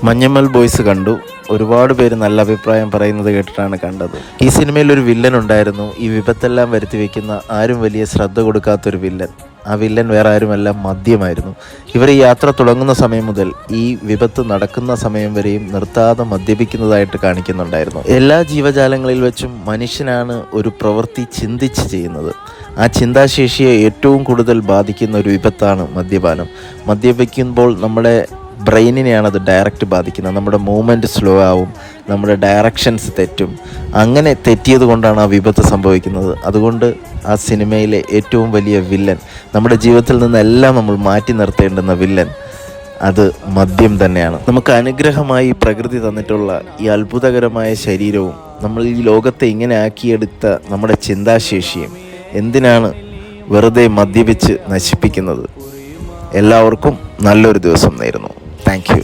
Manjummel boys കണ്ടു. ഒരുപാട് പേര് നല്ല അഭിപ്രായം പറയുന്നത് കേട്ടിട്ടാണ് കണ്ടത്. ഈ സിനിമയിൽ ഒരു വില്ലൻ ഉണ്ടായിരുന്നു. ഈ വിപത്തെല്ലാം വരുത്തി വയ്ക്കുന്ന, ആരും വലിയ ശ്രദ്ധ കൊടുക്കാത്തൊരു വില്ലൻ. ആ വില്ലൻ വേറെ ആരുമല്ല, മദ്യമായിരുന്നു. ഇവർ ഈ യാത്ര തുടങ്ങുന്ന സമയം മുതൽ ഈ വിപത്ത് നടക്കുന്ന സമയം വരെയും നിർത്താതെ മദ്യപിക്കുന്നതായിട്ട് കാണിക്കുന്നുണ്ടായിരുന്നു. എല്ലാ ജീവജാലങ്ങളിൽ വെച്ചും മനുഷ്യനാണ് ഒരു പ്രവൃത്തി ചിന്തിച്ച് ചെയ്യുന്നത്. ആ ചിന്താശേഷിയെ ഏറ്റവും കൂടുതൽ ബാധിക്കുന്ന ഒരു വിപത്താണ് മദ്യപാനം. മദ്യപിക്കുമ്പോൾ നമ്മുടെ ബ്രെയിനിനെയാണ് അത് ഡയറക്റ്റ് ബാധിക്കുന്നത്. നമ്മുടെ മൂവ്മെൻറ്റ് സ്ലോ ആവും, നമ്മുടെ ഡയറക്ഷൻസ് തെറ്റും. അങ്ങനെ തെറ്റിയത് കൊണ്ടാണ് ആ വിപത്ത് സംഭവിക്കുന്നത്. അതുകൊണ്ട് ആ സിനിമയിലെ ഏറ്റവും വലിയ വില്ലൻ, നമ്മുടെ ജീവിതത്തിൽ നിന്നെല്ലാം നമ്മൾ മാറ്റി നിർത്തേണ്ടുന്ന വില്ലൻ, അത് മദ്യം തന്നെയാണ്. നമുക്ക് അനുഗ്രഹമായി പ്രകൃതി തന്നിട്ടുള്ള ഈ അത്ഭുതകരമായ ശരീരവും നമ്മൾ ഈ ലോകത്തെ ഇങ്ങനെ ആക്കിയെടുത്ത നമ്മുടെ ചിന്താശേഷിയും എന്തിനാണ് വെറുതെ മദ്യപിച്ച് നശിപ്പിക്കുന്നത്? എല്ലാവർക്കും നല്ലൊരു ദിവസം നേരുന്നു. Thank you.